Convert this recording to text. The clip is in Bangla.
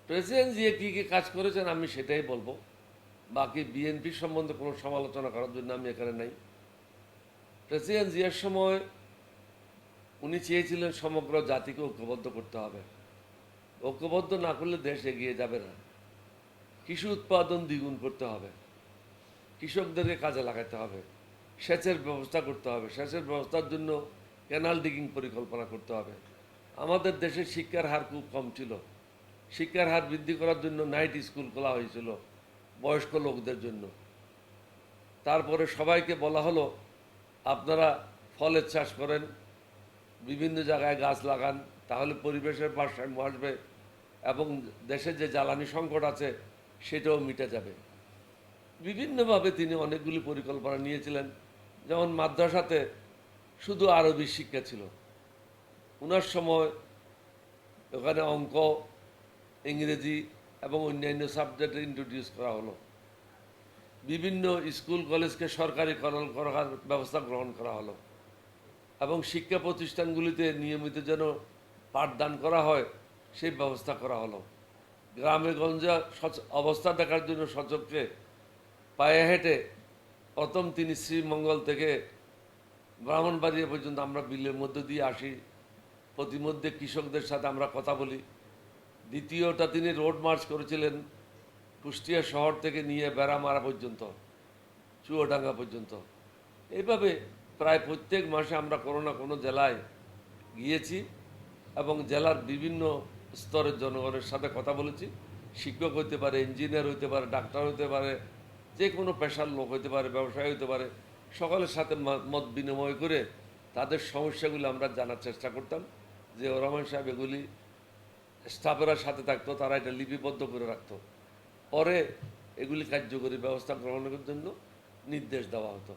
প্রেসিডেন্ট জিয়া কী কী কাজ করেছেন আমি সেটাই বলবো। বাকি বিএনপির সম্বন্ধে কোনো সমালোচনা করার জন্য আমি এখানে নাই। প্রেসিডেন্ট জিয়ার সময় উনি চেয়েছিলেন সমগ্র জাতিকে ঐক্যবদ্ধ করতে হবে। ঐক্যবদ্ধ না করলে দেশ এগিয়ে যাবে না। কৃষি উৎপাদন দ্বিগুণ করতে হবে, কৃষকদেরকে কাজে লাগাতে হবে, সেচের ব্যবস্থা করতে হবে, সেচের ব্যবস্থার জন্য ক্যানাল ডিগিং পরিকল্পনা করতে হবে। আমাদের দেশে শিক্ষার হার খুব কম ছিল। শিক্ষার হার বৃদ্ধি করার জন্য নাইট স্কুল খোলা হয়েছিল বয়স্ক লোকদের জন্য। তারপরে সবাইকে বলা হলো আপনারা ফলের চাষ করেন, বিভিন্ন জায়গায় গাছ লাগান, তাহলে পরিবেশের ভারসাম্য আসবে এবং দেশে যে জ্বালানি সংকট আছে সেটাও মিটে যাবে। বিভিন্নভাবে তিনি অনেকগুলি পরিকল্পনা নিয়েছিলেন। যেমন মাদ্রাসাতে শুধু আরবি শিক্ষা ছিল, ওনার সময় ওখানে অঙ্ক, ইংরেজি এবং অন্যান্য সাবজেক্ট ইন্ট্রোডিউস করা হলো। বিভিন্ন স্কুল কলেজকে সরকারিকরণ করার ব্যবস্থা গ্রহণ করা হলো এবং শিক্ষা প্রতিষ্ঠানগুলিতে নিয়মিত যেন পাঠদান করা হয় সেই ব্যবস্থা করা হলো। গ্রামে গঞ্জে অবস্থা দেখার জন্য সচক্ষে পায়ে হেঁটে প্রথম তিনি শ্রীমঙ্গল থেকে ব্রাহ্মণবাড়িয়া পর্যন্ত আমরা বিলের মধ্যে দিয়ে আসি, প্রতিমধ্যে কৃষকদের সাথে আমরা কথা বলি। দ্বিতীয়টা তিনি রোড মার্চ করেছিলেন কুষ্টিয়া শহর থেকে নিয়ে বেড়ামারা পর্যন্ত, চুয়াডাঙ্গা পর্যন্ত। এইভাবে প্রায় প্রত্যেক মাসে আমরা কোনো না কোনো জেলায় গিয়েছি এবং জেলার বিভিন্ন স্তরের জনগণের সাথে কথা বলেছি। শিক্ষক হইতে পারে, ইঞ্জিনিয়ার হইতে পারে, ডাক্তার হইতে পারে, যে কোনো পেশার লোক হইতে পারে, ব্যবসায়ী হইতে পারে, সকলের সাথে মত বিনিময় করে তাদের সমস্যাগুলো আমরা জানার চেষ্টা করতাম। যে রহমান সাহেব এগুলি স্টাফেরা সাথে থাকতো, তারা এটা লিপিবদ্ধ করে রাখতো, পরে এগুলি কার্যকরী ব্যবস্থা গ্রহণের জন্য নির্দেশ দেওয়া হতো।